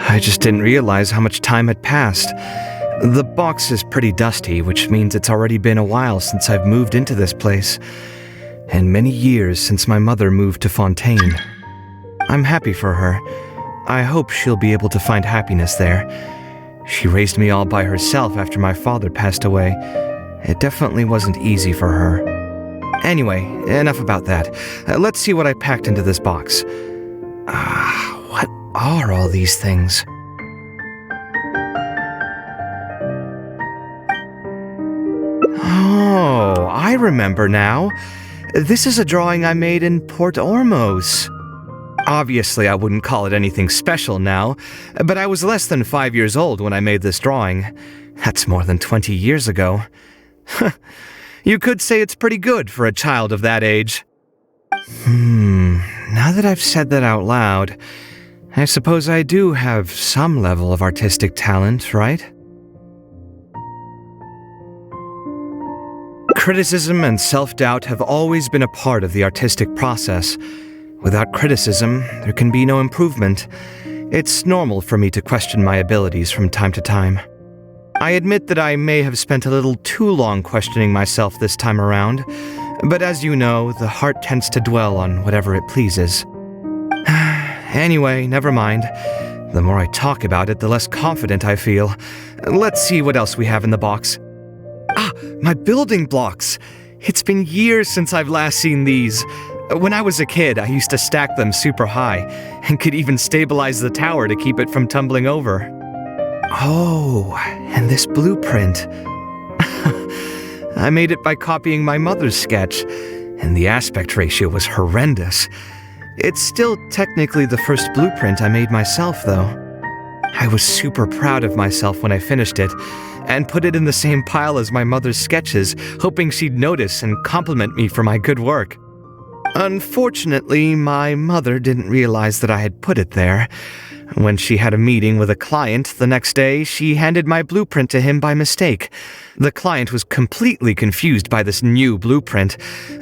I just didn't realize how much time had passed. The box is pretty dusty, which means it's already been a while since I've moved into this place, and many years since my mother moved to Fontaine. I'm happy for her. I hope she'll be able to find happiness there. She raised me all by herself after my father passed away. It definitely wasn't easy for her. Anyway, enough about that. Let's see what I packed into this box. What are all these things? Oh, I remember now. This is a drawing I made in Port-Ormos. Obviously, I wouldn't call it anything special now, but I was less than 5 years old when I made this drawing. That's more than 20 years ago. You could say it's pretty good for a child of that age. Now that I've said that out loud, I suppose I do have some level of artistic talent, right? Criticism and self-doubt have always been a part of the artistic process. Without criticism, there can be no improvement. It's normal for me to question my abilities from time to time. I admit that I may have spent a little too long questioning myself this time around, but as you know, the heart tends to dwell on whatever it pleases. Anyway, never mind. The more I talk about it, the less confident I feel. Let's see what else we have in the box. My building blocks! It's been years since I've last seen these. When I was a kid, I used to stack them super high, and could even stabilize the tower to keep it from tumbling over. Oh, and this blueprint. I made it by copying my mother's sketch, and the aspect ratio was horrendous. It's still technically the first blueprint I made myself, though. I was super proud of myself when I finished it, and put it in the same pile as my mother's sketches, hoping she'd notice and compliment me for my good work. Unfortunately, my mother didn't realize that I had put it there. When she had a meeting with a client the next day, she handed my blueprint to him by mistake. The client was completely confused by this new blueprint,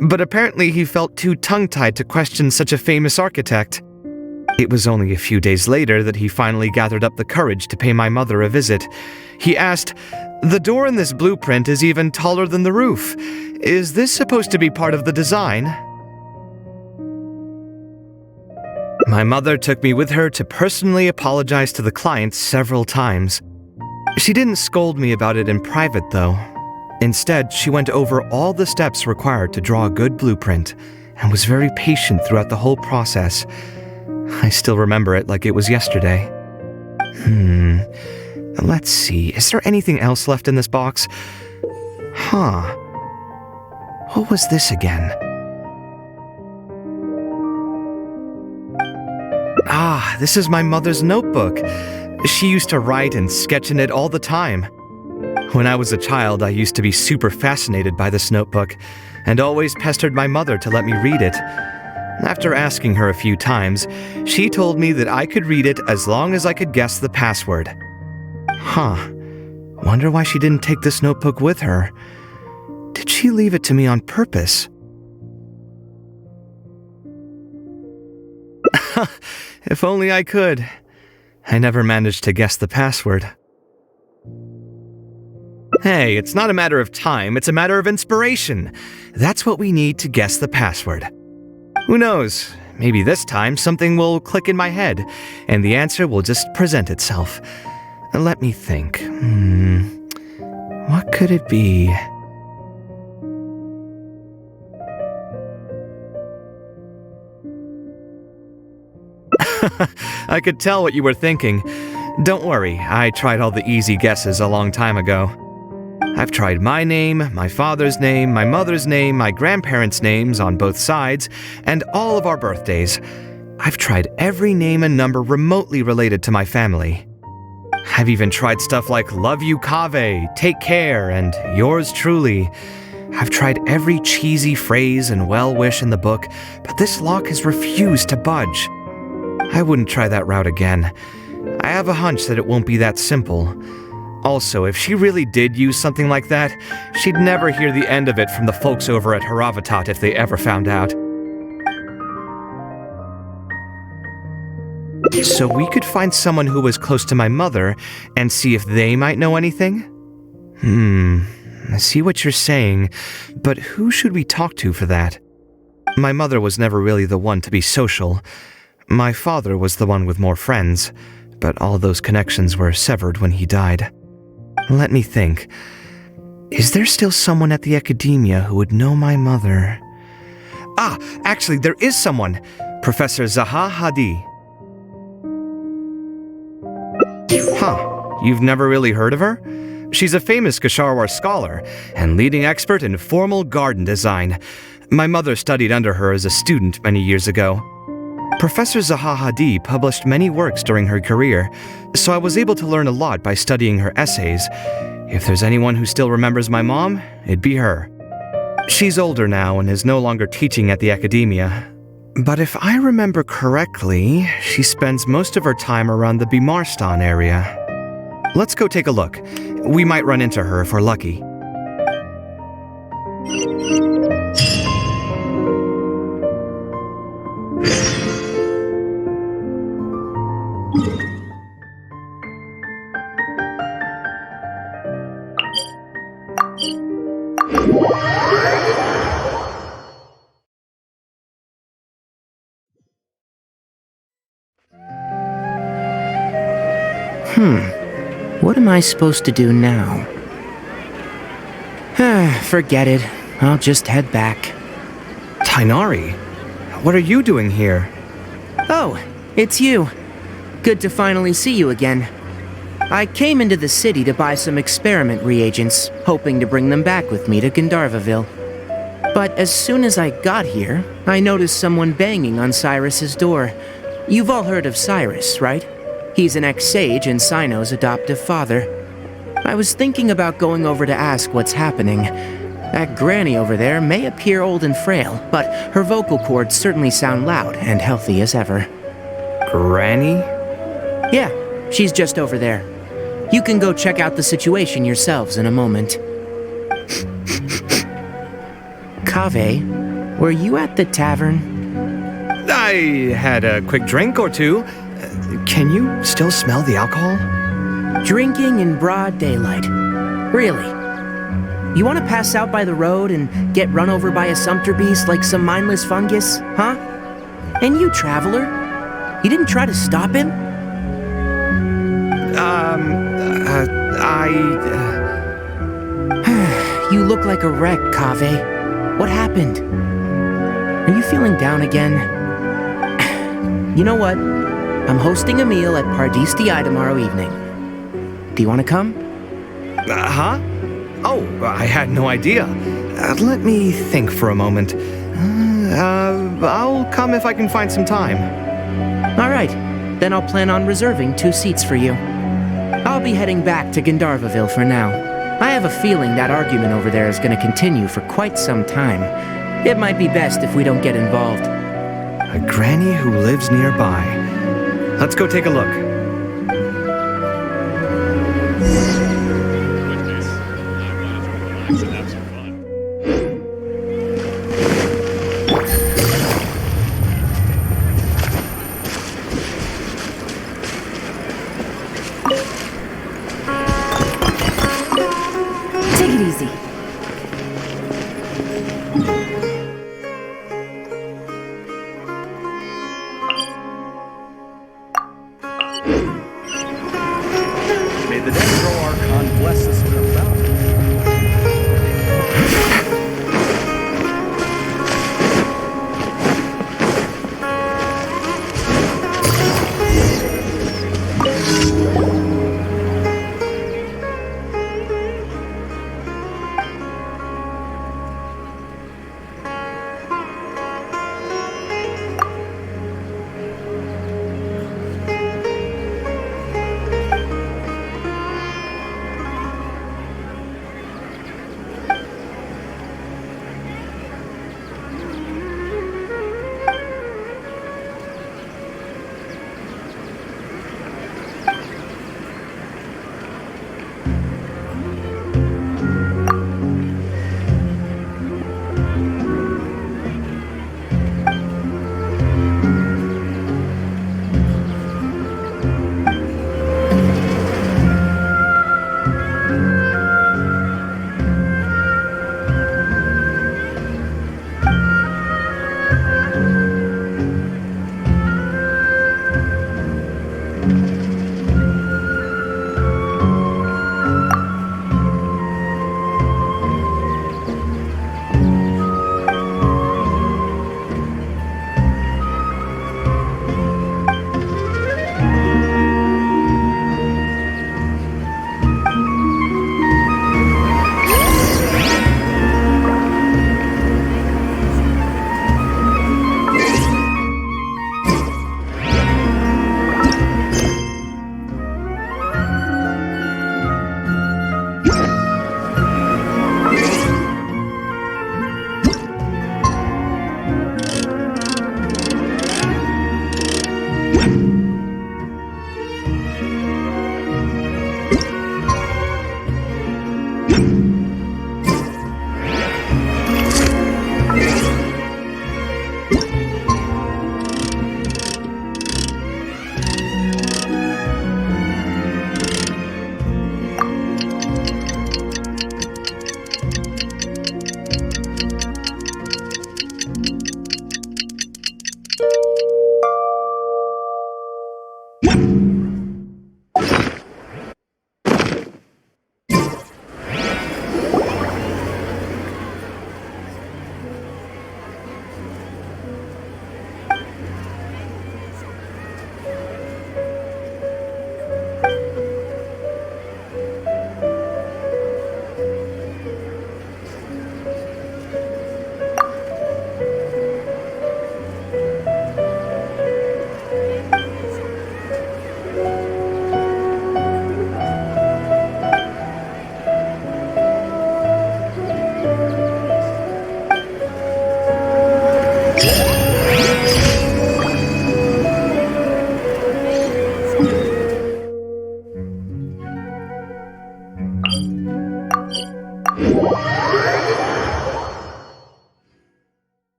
but apparently he felt too tongue-tied to question such a famous architect. It was only a few days later that he finally gathered up the courage to pay my mother a visit. He asked, "The door in this blueprint is even taller than the roof. Is this supposed to be part of the design?" My mother took me with her to personally apologize to the client several times. She didn't scold me about it in private, though. Instead, she went over all the steps required to draw a good blueprint, and was very patient throughout the whole process. I still remember it like it was yesterday. Let's see, is there anything else left in this box? What was this again? This is my mother's notebook. She used to write and sketch in it all the time. When I was a child, I used to be super fascinated by this notebook, and always pestered my mother to let me read it. After asking her a few times, she told me that I could read it as long as I could guess the password. Wonder why she didn't take this notebook with her. Did she leave it to me on purpose? If only I could. I never managed to guess the password. Hey, it's not a matter of time, it's a matter of inspiration. That's what we need to guess the password. Who knows, maybe this time something will click in my head, and the answer will just present itself. Let me think. What could it be? I could tell what you were thinking. Don't worry, I tried all the easy guesses a long time ago. I've tried my name, my father's name, my mother's name, my grandparents' names on both sides, and all of our birthdays. I've tried every name and number remotely related to my family. I've even tried stuff like "Love you, Kaveh," "Take care," and "Yours truly." I've tried every cheesy phrase and well-wish in the book, but this lock has refused to budge. I wouldn't try that route again. I have a hunch that it won't be that simple. Also, if she really did use something like that, she'd never hear the end of it from the folks over at Haravatat if they ever found out. So we could find someone who was close to my mother and see if they might know anything? I see what you're saying, but who should we talk to for that? My mother was never really the one to be social. My father was the one with more friends, but all those connections were severed when he died. Let me think. Is there still someone at the academia who would know my mother? Actually, there is someone. Professor Zaha Hadi. You've never really heard of her? She's a famous Kasharwar scholar and leading expert in formal garden design. My mother studied under her as a student many years ago. Professor Zaha Hadi published many works during her career, so I was able to learn a lot by studying her essays. If there's anyone who still remembers my mom, it'd be her. She's older now and is no longer teaching at the academia. But if I remember correctly, she spends most of her time around the Bimarstan area. Let's go take a look. We might run into her if we're lucky. What am I supposed to do now? Forget it. I'll just head back. Tainari, what are you doing here? Oh, it's you. Good to finally see you again. I came into the city to buy some experiment reagents, hoping to bring them back with me to Gandharvaville. But as soon as I got here, I noticed someone banging on Cyrus's door. You've all heard of Cyrus, right? He's an ex-sage and Sino's adoptive father. I was thinking about going over to ask what's happening. That granny over there may appear old and frail, but her vocal cords certainly sound loud and healthy as ever. Granny? Yeah, she's just over there. You can go check out the situation yourselves in a moment. Kaveh, were you at the tavern? I had a quick drink or two. Can you still smell the alcohol? Drinking in broad daylight. Really? You want to pass out by the road and get run over by a sumpter beast like some mindless fungus, huh? And you, traveler? You didn't try to stop him? You look like a wreck, Kaveh. What happened? Are you feeling down again? You know what? I'm hosting a meal at Part2 tomorrow evening. Do you want to come? Oh, I had no idea. Let me think for a moment. I'll come if I can find some time. All right, then I'll plan on reserving 2 seats for you. I'll be heading back to Gandharvaville for now. I have a feeling that argument over there is going to continue for quite some time. It might be best if we don't get involved. A granny who lives nearby. Let's go take a look. Take it easy. May the Dendro Archon bless us with a bounty.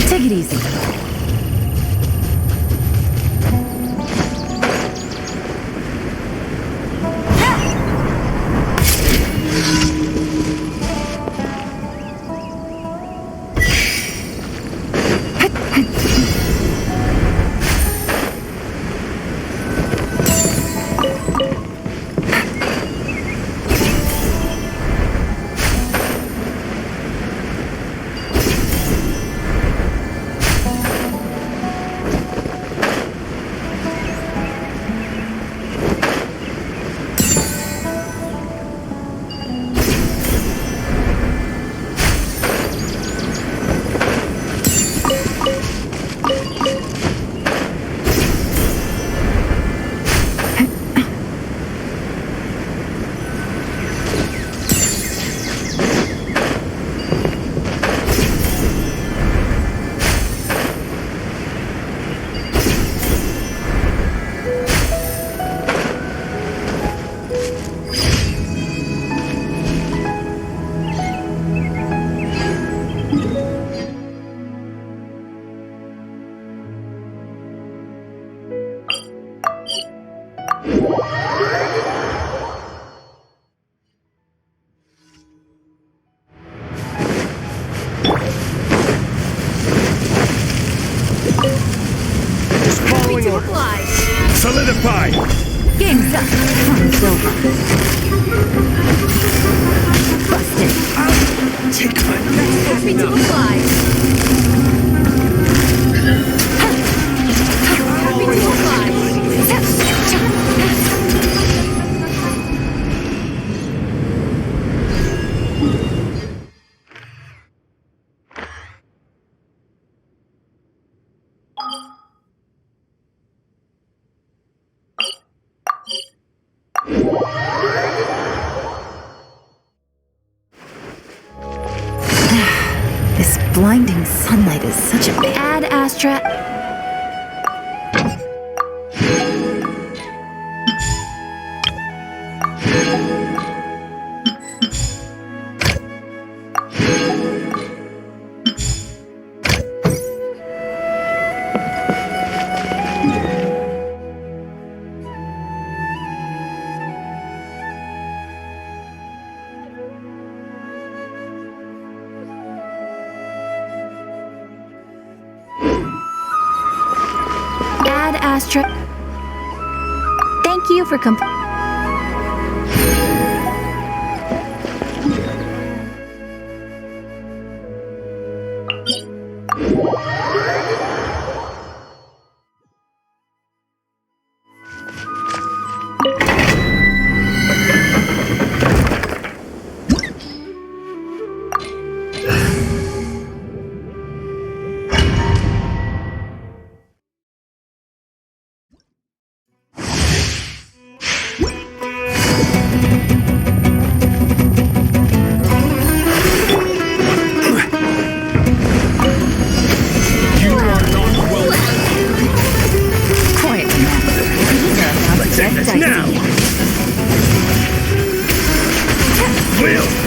Take it easy. Following orders. Solidify! Game's up. Fun's over. Busted. Take my Happy to apply. Happy to apply. This blinding sunlight is such a bad Astra. Ad Astra. Thank you for Strike now! Will!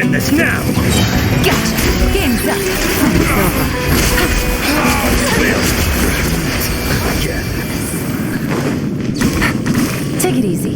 end this now! Gotcha. Game's up. Again. Take it easy.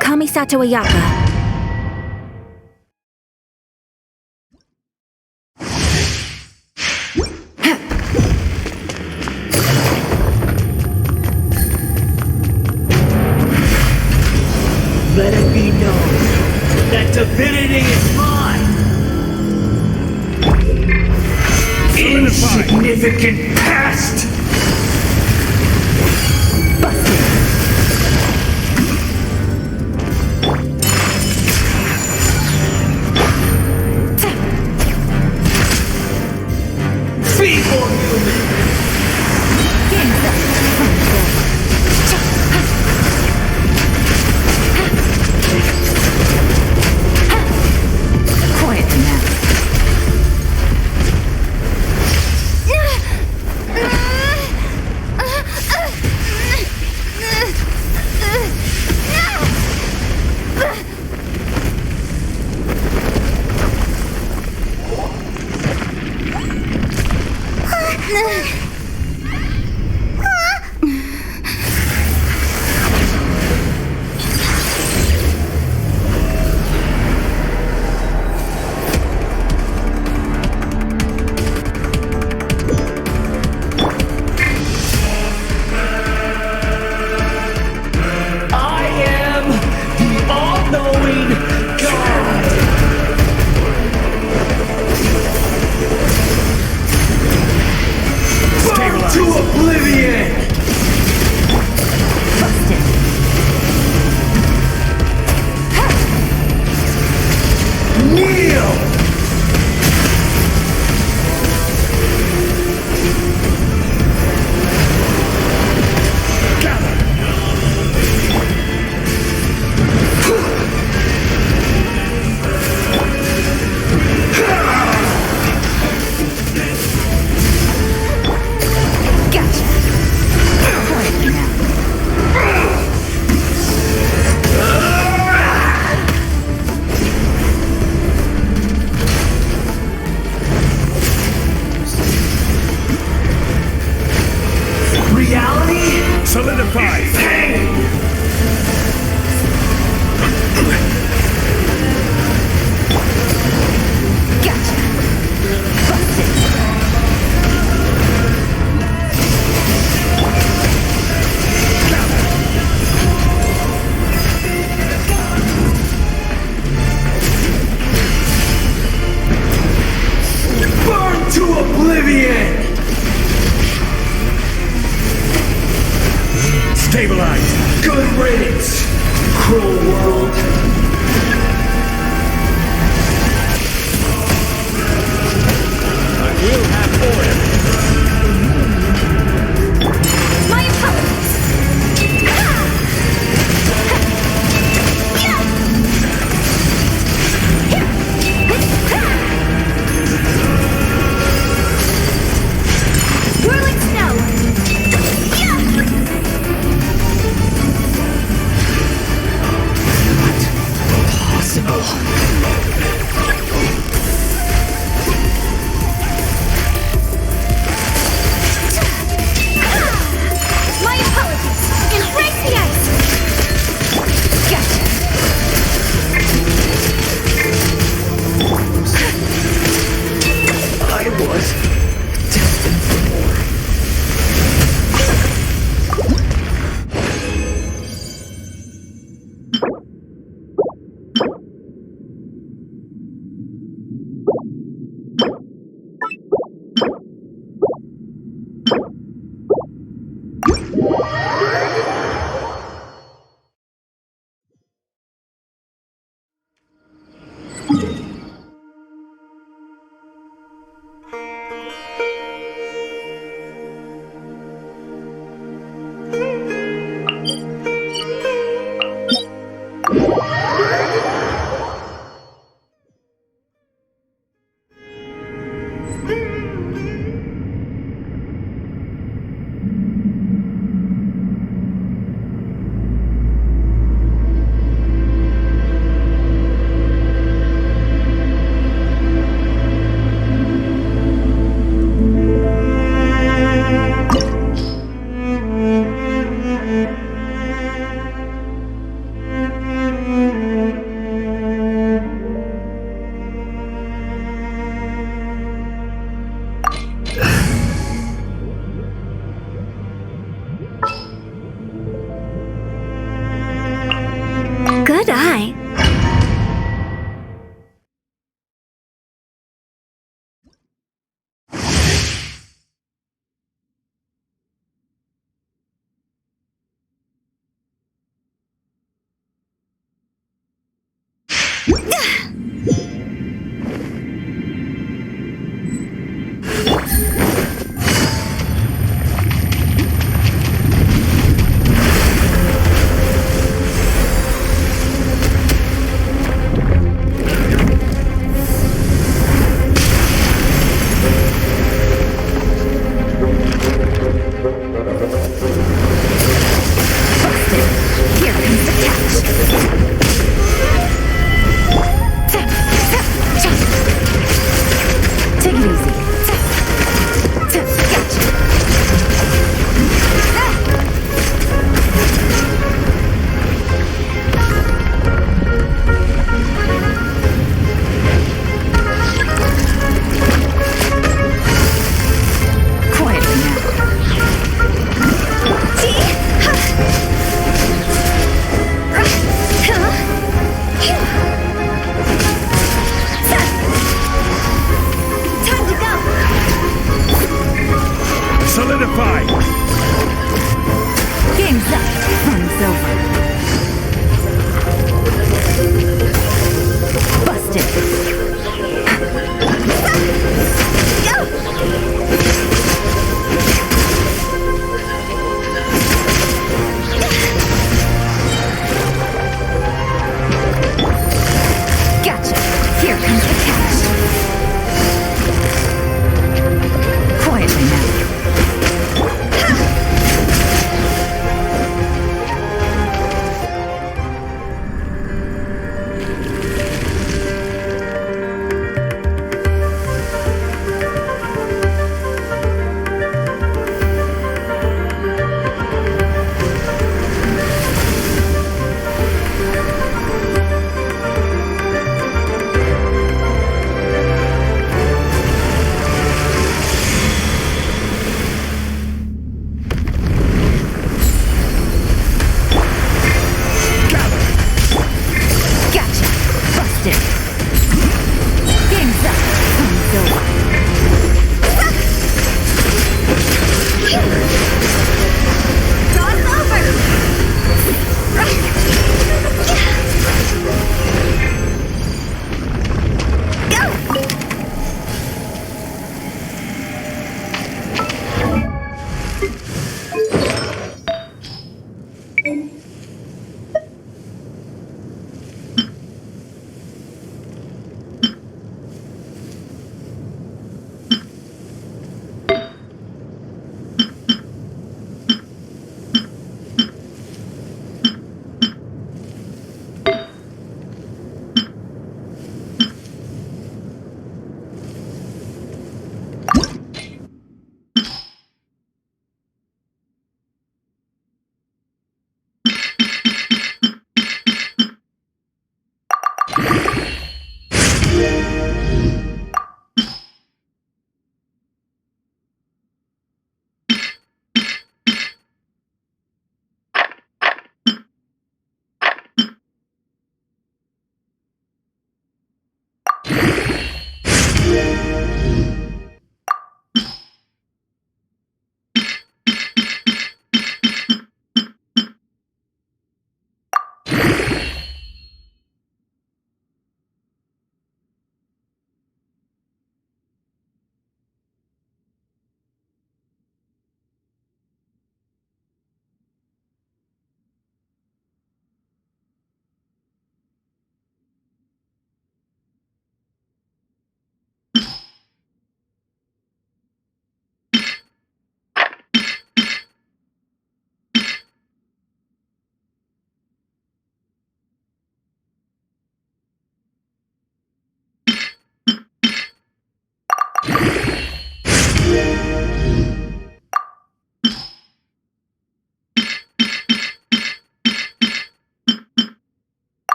Kamisato Ayaka. Let it be known that divinity is mine! Insignificant past! Feeble human! Quiet now. Solidified! Pain! Gotcha. Busted. Burn to oblivion! Stabilize! Good riddance! Cruel world! I will have order! My apologies.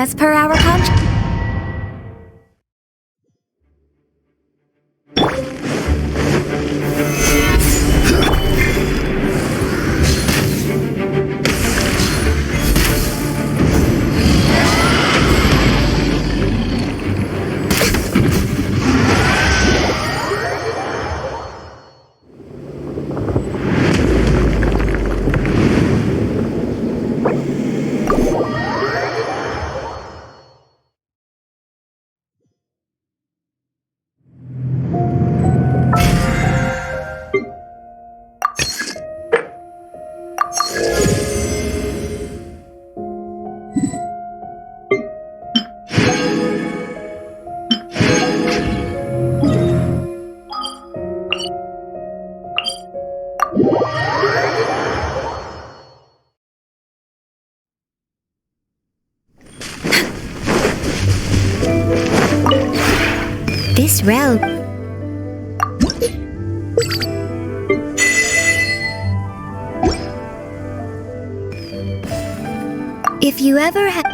As per our contract. This route. If you ever have.